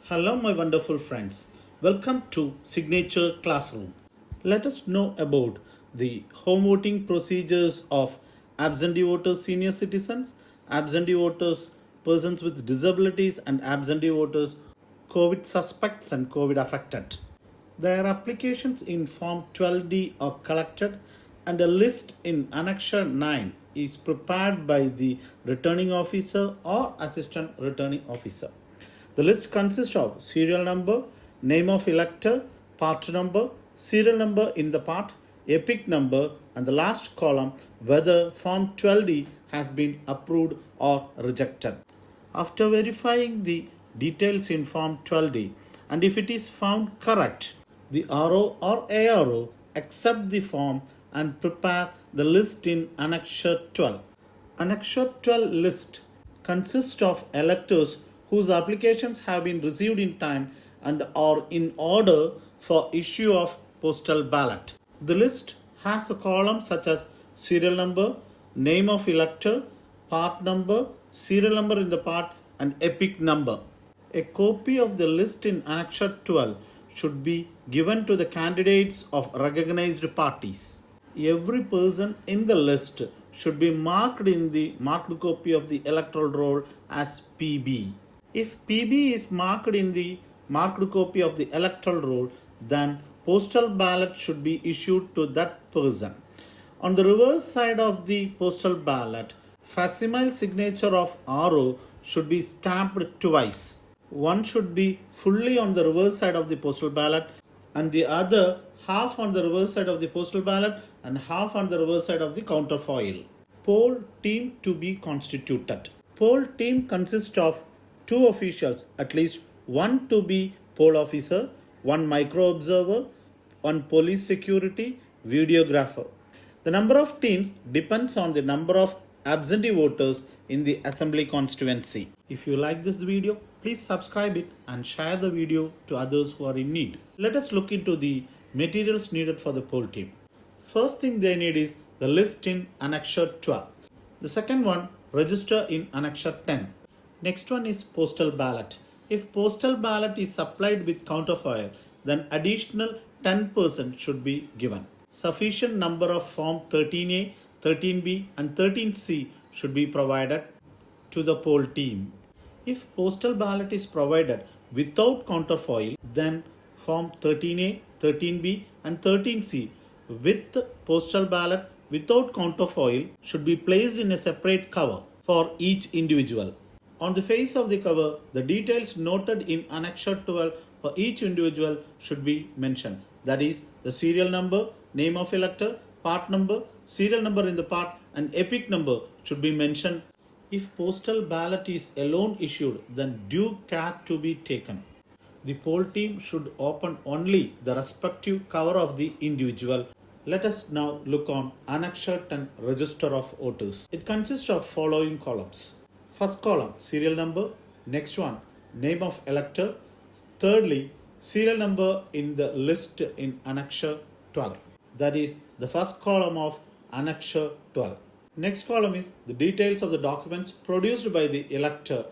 Hello, my wonderful friends. Welcome to Signature Classroom. Let us know about the home voting procedures of absentee voters, senior citizens, absentee voters, persons with disabilities, and absentee voters, COVID suspects and COVID affected. Their applications in Form 12D are collected, and a list in Annexure 9 is prepared by the returning officer or assistant returning officer. The list consists of serial number, name of elector, part number, serial number in the part, epic number, and the last column whether Form 12D has been approved or rejected. After verifying the details in Form 12D, and if it is found correct, the RO or ARO accept the form and prepare the list in Annexure 12. Annexure 12 list consists of electors whose applications have been received in time and are in order for issue of postal ballot. The list has a column such as serial number, name of elector, part number, serial number in the part, and epic number. A copy of the list in Annexure 12 should be given to the candidates of recognized parties. Every person in the list should be marked in the marked copy of the electoral roll as PB. If PB is marked in the marked copy of the electoral roll, then postal ballot should be issued to that person. On the reverse side of the postal ballot, facsimile signature of RO should be stamped twice. One should be fully on the reverse side of the postal ballot and the other half on the reverse side of the postal ballot and half on the reverse side of the counterfoil. Poll team to be constituted. Poll team consists of two officials, at least one to be poll officer, one micro observer, one police security, videographer. The number of teams depends on the number of absentee voters in the assembly constituency. If you like this video, please subscribe it and share the video to others who are in need. Let us look into the materials needed for the poll team. First thing they need is the list in Annexure 12. The second one, register in Annexure 10. Next one is postal ballot. If postal ballot is supplied with counterfoil, then additional 10% should be given. Sufficient number of Form 13A, 13B and 13C should be provided to the poll team. If postal ballot is provided without counterfoil, then Form 13A, 13B and 13C with postal ballot without counterfoil should be placed in a separate cover for each individual. On the face of the cover, the details noted in Annexure 12 for each individual should be mentioned. That is, the serial number, name of elector, part number, serial number in the part, and epic number should be mentioned. If postal ballot is alone issued, then due care to be taken. The poll team should open only the respective cover of the individual. Let us now look on Annexure 10 Register of Voters. It consists of following columns. First column, serial number. Next one, name of elector. Thirdly, serial number in the list in Annexure 12. That is the first column of Annexure 12. Next column is the details of the documents produced by the elector.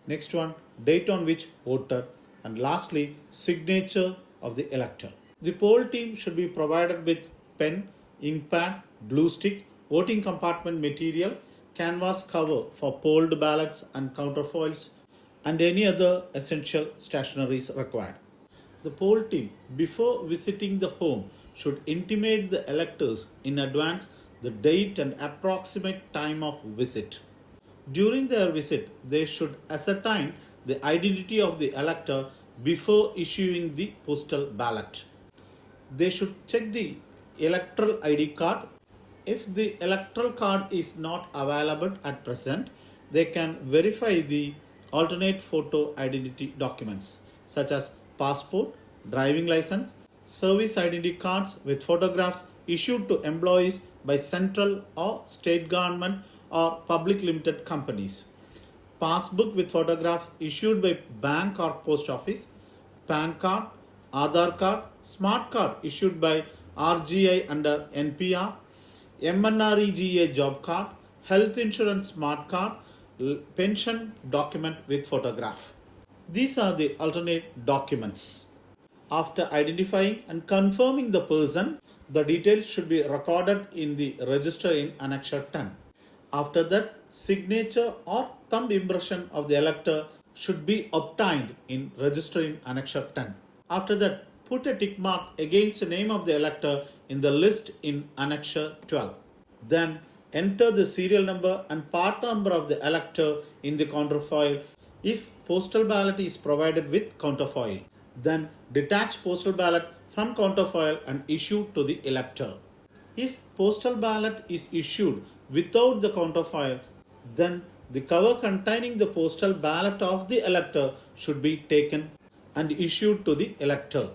Next one, date on which voted. And lastly, signature of the elector. The poll team should be provided with pen, ink pad, glue stick, voting compartment material, canvas cover for polled ballots and counterfoils, and any other essential stationeries required. The poll team, before visiting the home, should intimate the electors in advance the date and approximate time of visit. During their visit, they should ascertain the identity of the elector before issuing the postal ballot. They should check the electoral ID card. If the electoral card is not available at present, they can verify the alternate photo identity documents such as passport, driving license, service identity cards with photographs issued to employees by central or state government or public limited companies, passbook with photograph issued by bank or post office, PAN card, Aadhaar card, smart card issued by RGI under NPR, MNREGA job card, health insurance smart card, pension document with photograph. These are the alternate documents. After identifying and confirming the person, the details should be recorded in the register in Annexure 10. After that, signature or thumb impression of the elector should be obtained in register in Annexure 10. After that, put a tick mark against the name of the elector in the list in Annexure 12. Then enter the serial number and part number of the elector in the counterfoil if postal ballot is provided with counterfoil. Then detach postal ballot from counterfoil and issue to the elector. If postal ballot is issued without the counterfoil, then the cover containing the postal ballot of the elector should be taken and issued to the elector.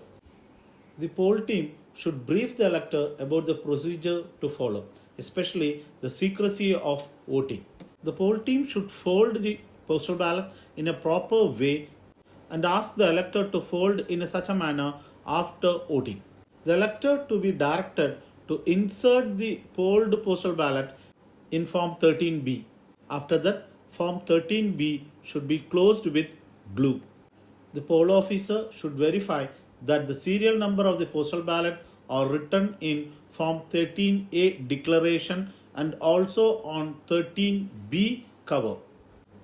The poll team should brief the elector about the procedure to follow, especially the secrecy of voting. The poll team should fold the postal ballot in a proper way and ask the elector to fold in such a manner after voting. The elector to be directed to insert the polled postal ballot in Form 13B. After that, Form 13B should be closed with glue. The poll officer should verify that the serial number of the postal ballot are written in Form 13A declaration and also on 13B cover.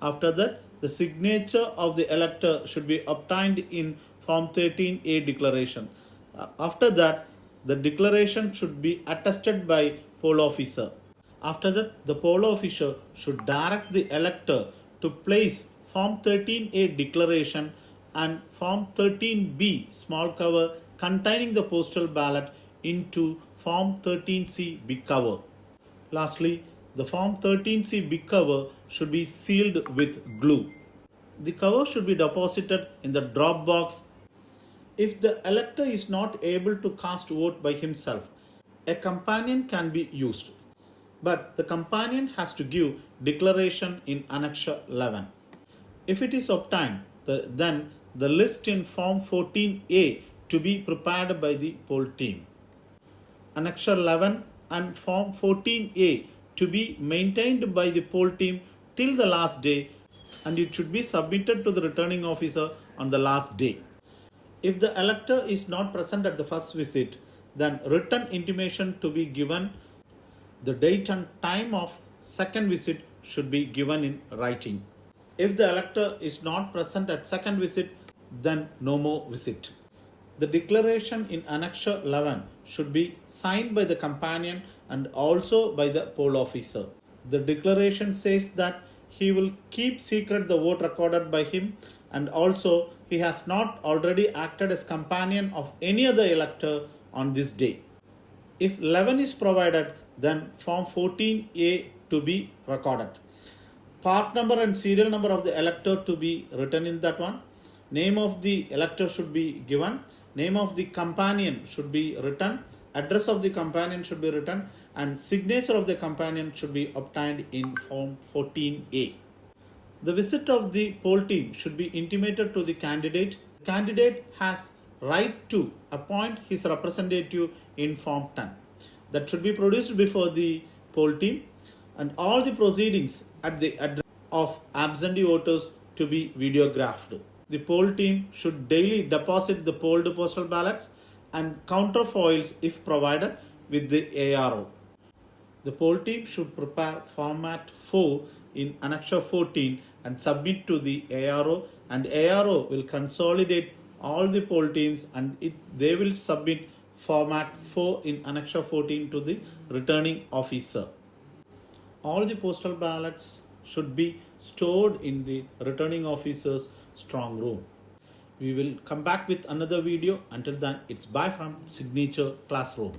After that, the signature of the elector should be obtained in Form 13A declaration. After that, the declaration should be attested by poll officer. After that, the poll officer should direct the elector to place Form 13A declaration and Form 13B small cover containing the postal ballot into Form 13C big cover. Lastly, the Form 13C big cover should be sealed with glue. The cover should be deposited in the drop box. If the elector is not able to cast vote by himself, a companion can be used. But the companion has to give declaration in Annexure 11. If it is obtained, then the list in Form 14A to be prepared by the poll team. Annexure 11 and Form 14A to be maintained by the poll team till the last day, and it should be submitted to the returning officer on the last day. If the elector is not present at the first visit, then written intimation to be given. The date and time of second visit should be given in writing. If the elector is not present at second visit, then no more visit. The declaration in Annexure 11 should be signed by the companion and also by the poll officer. The declaration says that he will keep secret the vote recorded by him, and also he has not already acted as companion of any other elector on this day. If 11 is provided, then Form 14A to be recorded. Part number and serial number of the elector to be written in that one. Name of the elector should be given. Name of the companion should be written. Address of the companion should be written. And signature of the companion should be obtained in Form 14A. The visit of the poll team should be intimated to the candidate. The candidate has right to appoint his representative in Form 10. That should be produced before the poll team, and all the proceedings at the address of absentee voters to be videographed. The poll team should daily deposit the polled postal ballots and counterfoils if provided with the ARO. The poll team should prepare format 4 in Annexure 14 and submit to the ARO, and ARO will consolidate all the poll teams and they will submit format 4 in Annexure 14 to the returning officer. All the postal ballots should be stored in the returning officer's strong room. We will come back with another video. Until then, it's bye from Signature Classroom.